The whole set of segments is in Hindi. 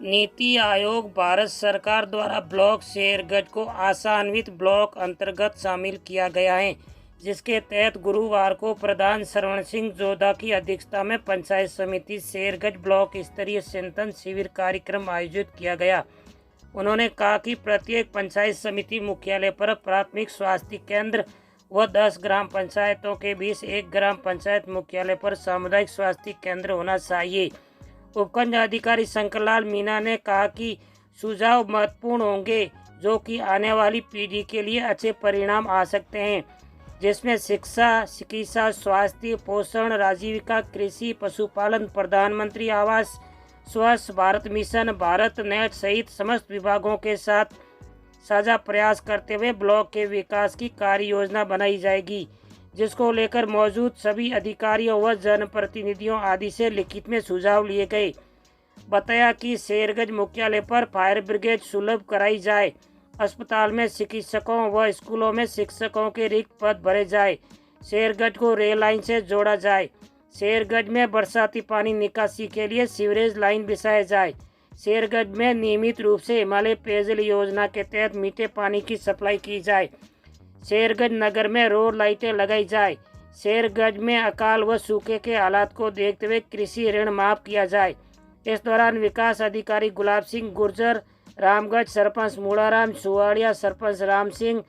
नीति आयोग भारत सरकार द्वारा ब्लॉक शेरगढ़ को आशान्वित ब्लॉक अंतर्गत शामिल किया गया है, जिसके तहत गुरुवार को प्रधान सरवण सिंह जोधा की अध्यक्षता में पंचायत समिति शेरगढ़ ब्लॉक स्तरीय चिंतन शिविर कार्यक्रम आयोजित किया गया। उन्होंने कहा कि प्रत्येक पंचायत समिति मुख्यालय पर प्राथमिक स्वास्थ्य केंद्र व 10 ग्राम पंचायतों के बीच एक ग्राम पंचायत मुख्यालय पर सामुदायिक स्वास्थ्य केंद्र होना चाहिए। उपखंड अधिकारी शंकर लाल मीणा ने कहा कि सुझाव महत्वपूर्ण होंगे, जो कि आने वाली पीढ़ी के लिए अच्छे परिणाम आ सकते हैं, जिसमें शिक्षा, चिकित्सा, स्वास्थ्य, पोषण, आजीविका, कृषि, पशुपालन, प्रधानमंत्री आवास, स्वच्छ भारत मिशन, भारत नेट सहित समस्त विभागों के साथ साझा प्रयास करते हुए ब्लॉक के विकास की कार्य योजना बनाई जाएगी, जिसको लेकर मौजूद सभी अधिकारियों व जनप्रतिनिधियों आदि से लिखित में सुझाव लिए गए। बताया कि शेरगढ़ मुख्यालय पर फायर ब्रिगेड सुलभ कराई जाए, अस्पताल में चिकित्सकों व स्कूलों में शिक्षकों के रिक्त पद भरे जाए, शेरगढ़ को रेल लाइन से जोड़ा जाए, शेरगढ़ में बरसाती पानी निकासी के लिए सीवरेज लाइन बिछाया जाए, शेरगढ़ में नियमित रूप से हिमालय पेयजल योजना के तहत मीठे पानी की सप्लाई की जाए, शेरगढ़ नगर में रोड लाइटें लगाई जाए, शेरगढ़ में अकाल व सूखे के हालात को देखते हुए कृषि ऋण माफ किया जाए। इस दौरान विकास अधिकारी गुलाब सिंह गुर्जर, रामगढ़ सरपंच मूड़ाराम सुवाड़िया, सरपंच राम सिंह,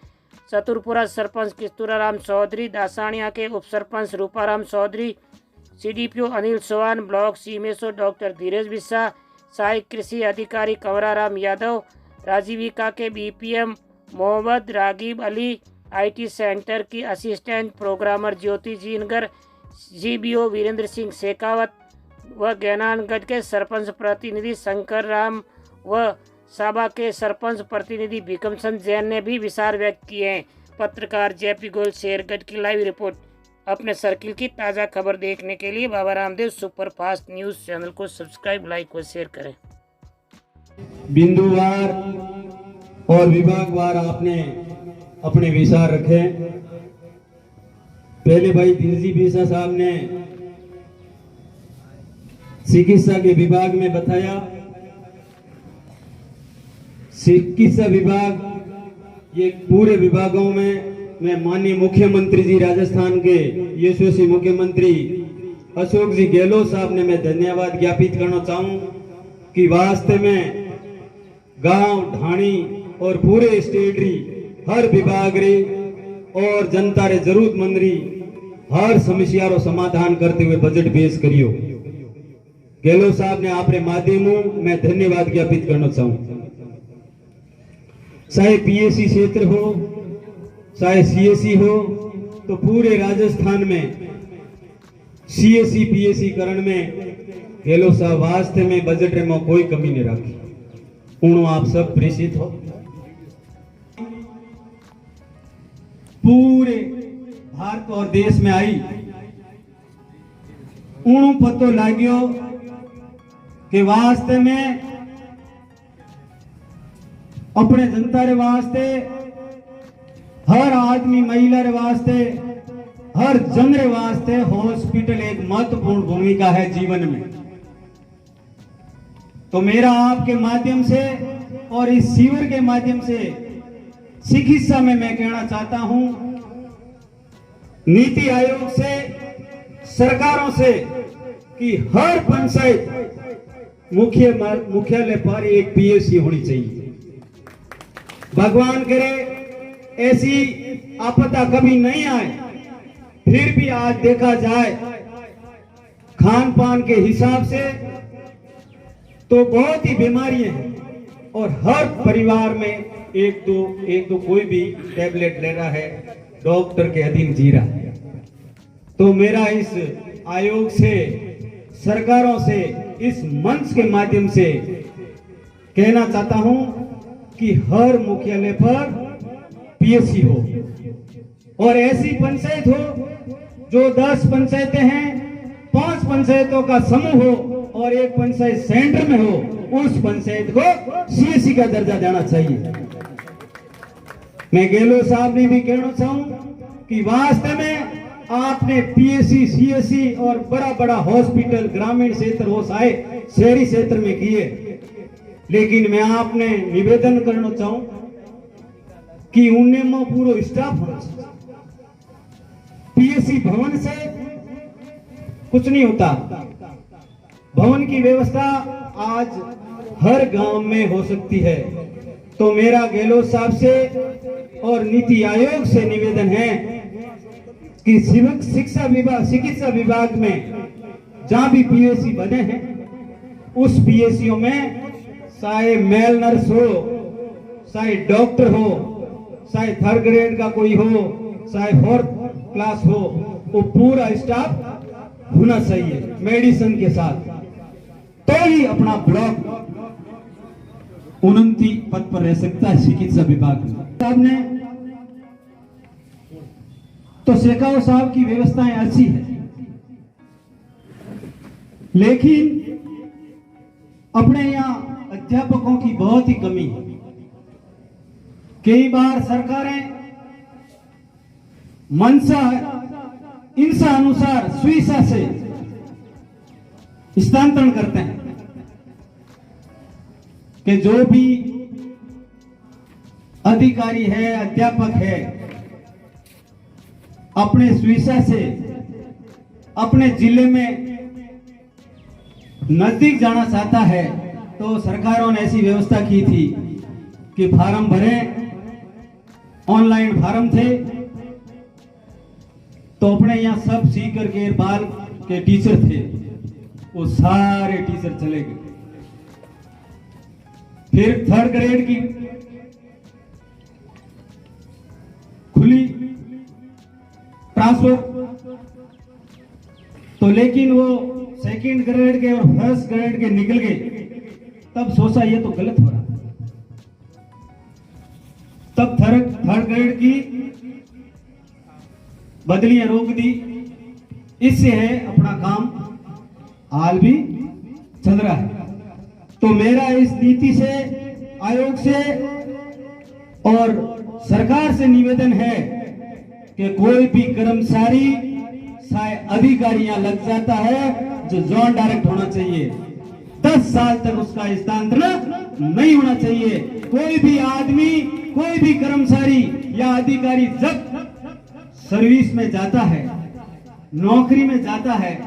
चतुरपुरा सरपंच किस्तूराराम चौधरी, दासानिया के उप सरपंच रूपाराम चौधरी, सीडीपीओ अनिल चौहान, ब्लॉक सीमेशो डॉक्टर धीरज बिस्सा, सहायक कृषि अधिकारी कंवराराम यादव, राजीविका के BPM Mohammad Ragib Ali, IT centre की assistant programmer Jyoti Jeenagar, GBO Virendra Singh Shekhawat व ज्ञानानगढ़ के सरपंच प्रतिनिधि शंकर राम व साबा के सरपंच प्रतिनिधि भिकम चंद जैन ने भी विचार व्यक्त किए हैं। पत्रकार जेपी गोयल, शेरगढ़ की लाइव रिपोर्ट। अपने सर्किल की ताज़ा खबर देखने के लिए Baba Ramdev superfast news channel को सब्सक्राइब, लाइक व शेयर करें। बिंदुवार और विभागवार आपने अपने विचार रखे। पहले भाई दिलजी बिस्सा साहब ने चिकित्सा के विभाग में बताया। चिकित्सा विभाग ये पूरे विभागों में मैं माननीय मुख्यमंत्री जी राजस्थान के यशस्वी मुख्यमंत्री अशोक जी गहलोत साहब ने मैं धन्यवाद ज्ञापित करना चाहूं कि वास्तव में गांव ढाणी और पूरे स्टेट री हर विभाग रे और जनता रे जरूरतमंद री हर समस्या रो समाधान करते हुए बजट पेश करियो। गहलोत साहब ने आपरे माध्यमों मैं धन्यवाद ज्ञापित करना चाहूं। चाहे पीएससी क्षेत्र हो चाहे सीएससी हो, तो पूरे राजस्थान में सीएससी पीएससी करण में गहलोत साहब वास्तव में बजट में कोई कमी नहीं रखी। उन्होंने आप सब प्रेषित हो। पूरे भारत और देश में आई उन्होंने पतो लाग्यो कि वास्तव में अपने जनता रे वास्ते, हर आदमी महिला रे वास्ते, हर जन रे वास्ते हॉस्पिटल एक महत्वपूर्ण भूमिका है जीवन में। तो मेरा आपके माध्यम से और इस शिविर के माध्यम से चिकित्सा में मैं कहना चाहता हूं, नीति आयोग से, सरकारों से कि हर पंचायत मुख्यालय पर एक पीएससी होनी चाहिए। भगवान करे ऐसी आपदा कभी नहीं आए, फिर भी आज देखा जाए खान पान के हिसाब से तो बहुत ही बीमारियां हैं और हर परिवार में एक दो कोई भी टैबलेट ले रहा है, डॉक्टर के अधीन जी रहा है। तो मेरा इस आयोग से, सरकारों से, इस मंच के माध्यम से कहना चाहता हूं कि हर मुख्यालय पर पीएससी हो और ऐसी पंचायत हो जो 10 पंचायतें हैं, 5 पंचायतों का समूह हो और एक पंचायत सेंटर में हो, उस पंचायत को सीएससी का दर्जा देना चाहिए। मैं गहलोत साहब ने भी कहना चाहूं कि वास्तव में आपने पीएससी, सीएससी और बड़ा बड़ा हॉस्पिटल ग्रामीण क्षेत्र हो चाहे शहरी क्षेत्र में किए, लेकिन मैं आपने निवेदन करना चाहूं कि उनने में पूरो स्टाफ होना चाहिए। पीएससी भवन से कुछ नहीं होता। भवन की व्यवस्था आज हर गांव में हो सकती है। तो मेरा गहलोत साहब से और नीति आयोग से निवेदन है कि चिकित्सा विभाग में जहां भी पीएससी बने हैं उस पीएससीओ में चाहे मेल नर्स हो, चाहे डॉक्टर हो, चाहे 3rd ग्रेड का कोई हो, चाहे 4th क्लास हो, वो पूरा स्टाफ होना चाहिए मेडिसिन के साथ। तो ही अपना ब्लॉक उन्नति पद पर रह सकता है चिकित्सा विभाग में। साहब ने तो शेखावत साहब की व्यवस्थाएं अच्छी है, लेकिन अपने यहाँ अध्यापकों की बहुत ही कमी है। कई बार सरकारें मनसा इंसा अनुसार सुईसा से स्थानांतरण करते हैं कि जो भी अधिकारी है, अध्यापक है, अपने सुईसा से अपने जिले में नजदीक जाना चाहता है तो सरकारों ने ऐसी व्यवस्था की थी कि फार्म भरें, ऑनलाइन फार्म थे। तो अपने यहाँ सब सीकर के बाल के टीचर थे, वो सारे टीचर चले गए। फिर 3rd ग्रेड की खुली ट्रांसफर, तो लेकिन वो 2nd ग्रेड के और 1st ग्रेड के निकल गए। तब सोचा ये तो गलत हो रहा। तब 3rd ग्रेड की बदलियां रोक दी। इससे है अपना काम हाल भी चल रहा है। तो मेरा इस नीति से, आयोग से और सरकार से निवेदन है कि कोई भी कर्मचारी चाहे अधिकारी यहां लग जाता है जो जॉन डायरेक्ट होना चाहिए, 10 साल तक उसका स्थानांतरण नहीं होना चाहिए। कोई भी आदमी, कोई भी कर्मचारी या अधिकारी जब सर्विस में जाता है, नौकरी में जाता है,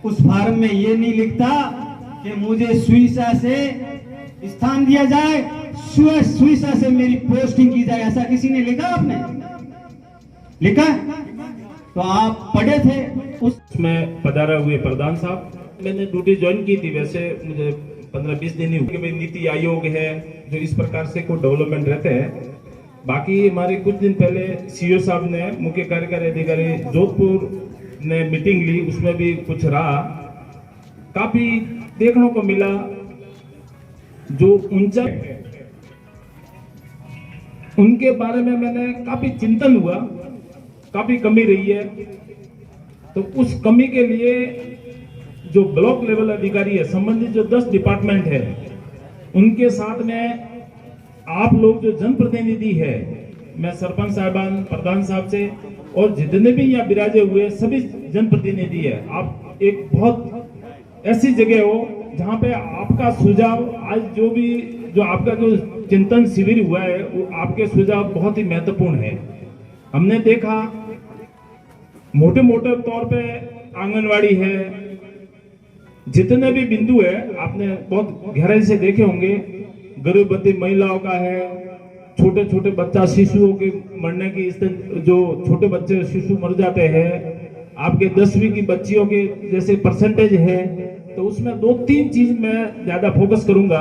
उस फार्म में ये नहीं लिखता कि मुझे सुईसा से स्थान दिया जाए, सुईसा से मेरी पोस्टिंग की जाए। ऐसा किसी ने लिखा? आपने लिखा? तो आप पढ़े थे उसमें पधारा हुए प्रधान साहब, मैंने ड्यूटी ज्वाइन की थी। वैसे मुझे 15-20 दिन ही हुए। नीति आयोग है जो इस प्रकार से कोई डेवलपमेंट रहते हैं। बाकी हमारे कुछ दिन पहले सीओ साहब ने, मुख्य कार्यकारी अधिकारी जोधपुर ने मीटिंग ली, उसमें भी कुछ रहा। काफी देखने को मिला जो ऊंचा, उनके बारे में मैंने काफी चिंतन हुआ, काफी कमी रही है। तो उस कमी के लिए जो ब्लॉक लेवल अधिकारी है, संबंधित जो 10 डिपार्टमेंट है, उनके साथ में आप लोग जो जनप्रतिनिधि है, मैं सरपंच साहबान, प्रधान साहब से और जितने भी यहाँ बिराजे हुए सभी जनप्रतिनिधि है, आप एक बहुत ऐसी जगह हो जहाँ पे आपका सुझाव, आज जो आपका जो चिंतन शिविर हुआ है, वो आपके सुझाव बहुत ही महत्वपूर्ण है। हमने देखा मोटे मोटे तौर पे आंगनवाड़ी है, जितने भी बिंदु है आपने बहुत गहराई से देखे होंगे। गर्भवती महिलाओं का है, छोटे छोटे बच्चा शिशुओं के मरने की स्थिति, जो छोटे बच्चे शिशु मर जाते हैं, आपके 10वीं की बच्चियों के जैसे परसेंटेज है। तो उसमें 2-3 चीज मैं ज्यादा फोकस करूंगा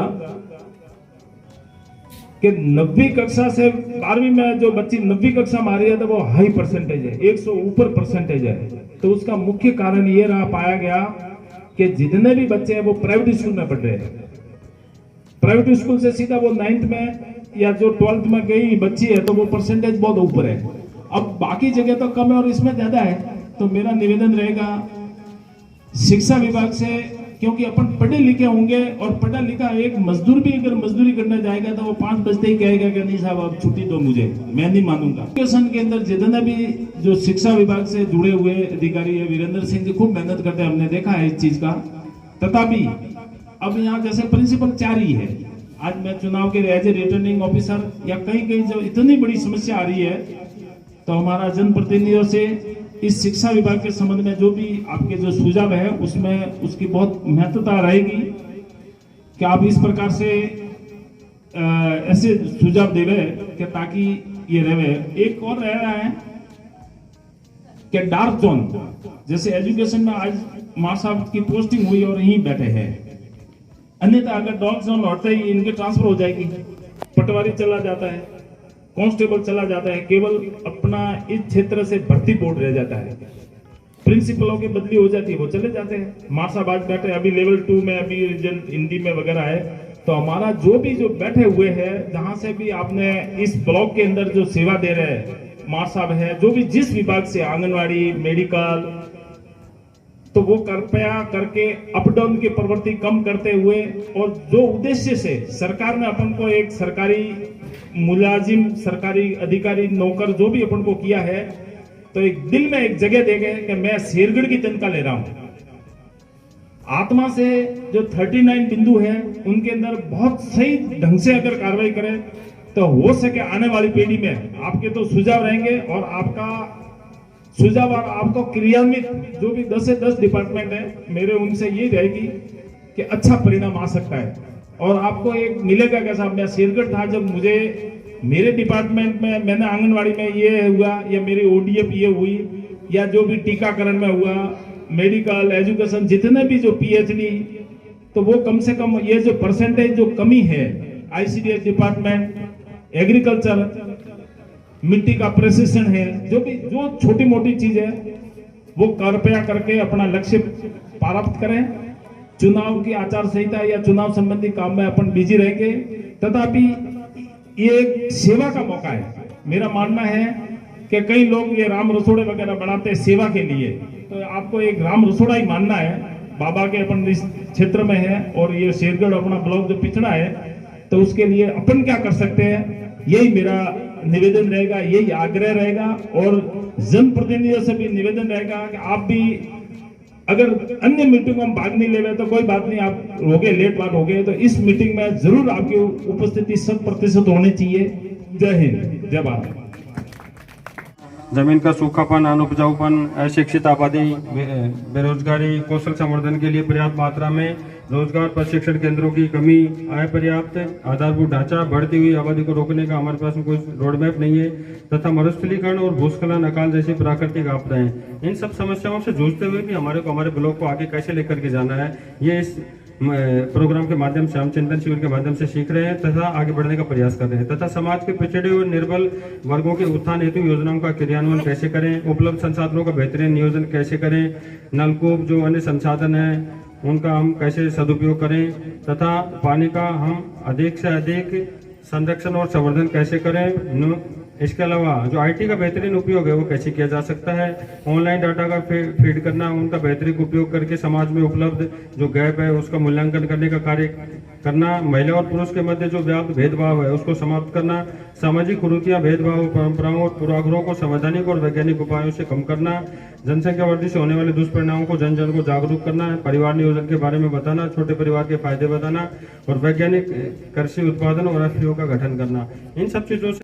कि 9वीं कक्षा से 12वीं में जो बच्ची 9वीं कक्षा में आ रही है तो वो हाई परसेंटेज है, 100 ऊपर परसेंटेज है। तो उसका मुख्य कारण ये रहा, पाया गया कि जितने भी बच्चे हैं वो प्राइवेट स्कूल में पढ़ रहे हैं। प्राइवेट स्कूल से सीधा वो 9th में या जो 12th में गई बच्ची है तो वो परसेंटेज बहुत ऊपर है। अब बाकी जगह तो कम है और इसमें ज्यादा है। तो मेरा निवेदन रहेगा शिक्षा विभाग से, क्योंकि अपन पढ़े लिखे होंगे और पढ़ा लिखा एक मजदूर भी अगर मजदूरी करने जाएगा तो वो 5 बजते ही कहेगा कि नहीं साहब आप छुट्टी दो मुझे, मैं नहीं मानूंगा। एजुकेशन के अंदर जितने भी जो शिक्षा विभाग से जुड़े हुए अधिकारी है, वीरेंद्र सिंह जी खूब मेहनत करते हैं, हमने देखा है इस चीज का। तथापि अब यहाँ जैसे प्रिंसिपल 4 ही है, आज मैं चुनाव के एज ए रिटर्निंग ऑफिसर या कहीं कहीं जो इतनी बड़ी समस्या आ रही है, तो हमारा जनप्रतिनिधियों से इस शिक्षा विभाग के संबंध में जो भी आपके जो सुझाव है उसमें उसकी बहुत महत्वता रहेगी कि आप इस प्रकार से ऐसे सुझाव देवे कि ताकि ये रहे। एक और रह रहा है कि डार्क जोन, जैसे एजुकेशन में आज मार साहब की पोस्टिंग हुई और यहीं बैठे हैं, अन्यथा अगर डार्क जोन लौटते ही इनके ट्रांसफर हो जाएगी, पटवारी चला जाता है, कांस्टेबल चला जाता है, केवल अपना इस क्षेत्र से भर्ती बोर्ड रह जाता है, प्रिंसिपलों की बदली हो जाती है, वो चले जाते हैं। मार साहब आज बैठे, अभी लेवल 2 में अभी रिजल्ट हिंदी में वगैरह है, तो हमारा जो भी जो बैठे हुए हैं, जहां से भी आपने इस ब्लॉक के अंदर जो सेवा दे रहे हैं मार साहब है, जो भी जिस विभाग से, आंगनवाड़ी, मेडिकल, तो वो कृपया करके अप डाउन की प्रवृत्ति कम करते हुए, और जो उद्देश्य से सरकार ने अपन को एक सरकारी मुलाजिम, सरकारी अधिकारी, नौकर जो भी अपन को किया है, तो एक दिल में एक जगह दे गए कि मैं शेरगढ़ की तनख्वाह ले रहा हूं। आत्मा से जो 39 बिंदु है उनके अंदर बहुत सही ढंग से अगर कार्रवाई करें तो हो सके आने वाली पीढ़ी में आपके तो सुझाव रहेंगे, और आपका सुझाव और आपको क्रियान्वित जो भी 10 से 10 डिपार्टमेंट है, मेरे उनसे ये रहेगी कि अच्छा परिणाम आ सकता है। और आपको एक मिलेगा कैसा, मैं शेरगढ़ था जब मुझे मेरे डिपार्टमेंट में, मैंने आंगनवाड़ी में ये हुआ, या मेरी ओडीएफ ये हुई, या जो भी टीकाकरण में हुआ, मेडिकल, एजुकेशन, जितने भी जो पीएचडी, तो वो कम से कम ये जो परसेंटेज जो कमी है, आईसीडीएस डिपार्टमेंट, एग्रीकल्चर, मिट्टी का प्रेसिशन है, जो भी जो छोटी मोटी चीज है वो कृपया करके अपना लक्ष्य प्राप्त करें। चुनाव की आचार संहिता या चुनाव संबंधी काम में अपन बिजी रहेंगे, तथापि ये एक सेवा का मौका है। मेरा मानना है कि कई लोग ये राम रसोड़े वगैरह बनाते हैं सेवा के लिए, तो आपको एक राम रसोड़ा ही मानना है। बाबा के अपन इस क्षेत्र में है और ये शेरगढ़ अपना ब्लॉक जो पिछड़ा है, तो उसके लिए अपन क्या कर सकते हैं, यही मेरा निवेदन रहेगा, यही आग्रह रहेगा। और जनप्रतिनिधियों से भी निवेदन रहेगा कि आप भी अगर अन्य मीटिंग में हम भाग नहीं ले रहे तो कोई बात नहीं, आप हो गए लेट बात हो गए, तो इस मीटिंग में जरूर आपकी उपस्थिति 100% होनी चाहिए। जय हिंद, जय भारत। जमीन का सूखापन, अनुपजाऊपन, अशिक्षित आबादी, बेरोजगारी, कौशल संवर्धन के लिए पर्याप्त मात्रा में रोजगार प्रशिक्षण केंद्रों की कमी, अपर्याप्त आधारभूत ढांचा, बढ़ती हुई आबादी को रोकने का हमारे पास में कोई रोडमैप नहीं है, तथा मरुस्थलीकरण और भूस्खलन, अकाल जैसी प्राकृतिक आपदाएं, इन सब समस्याओं से जूझते हुए भी हमारे ब्लॉक को आगे कैसे लेकर के जाना है, ये इस प्रोग्राम के माध्यम से, हम चिंतन शिविर के माध्यम से सीख रहे हैं तथा आगे बढ़ने का प्रयास कर रहे हैं। तथा समाज के पिछड़े और निर्बल वर्गों के उत्थान हेतु योजनाओं का क्रियान्वयन कैसे करें, उपलब्ध संसाधनों का बेहतरीन नियोजन कैसे करें, नलकूप जो अन्य संसाधन है उनका हम कैसे सदुपयोग करें, तथा पानी का हम अधिक से अधिक संरक्षण और संवर्धन कैसे करें। इसके अलावा जो आईटी का बेहतरीन उपयोग है वो कैसे किया जा सकता है, ऑनलाइन डाटा का फीड करना, उनका बेहतरीन उपयोग करके समाज में उपलब्ध जो गैप है उसका मूल्यांकन करने का कार्य करना, महिला और पुरुष के मध्य जो व्याप्त भेदभाव है उसको समाप्त करना, सामाजिक कुरीतियां, भेदभाव, परंपराओं और पूर्वाग्रहों को संवैधानिक और वैज्ञानिक उपायों से कम करना, जनसंख्या वृद्धि से होने वाले दुष्परिणामों को जन जन को जागरूक करना, परिवार नियोजन के बारे में बताना, छोटे परिवार के फायदे बताना और वैज्ञानिक कृषि उत्पादन और एफपीओ का गठन करना। इन सब चीजों से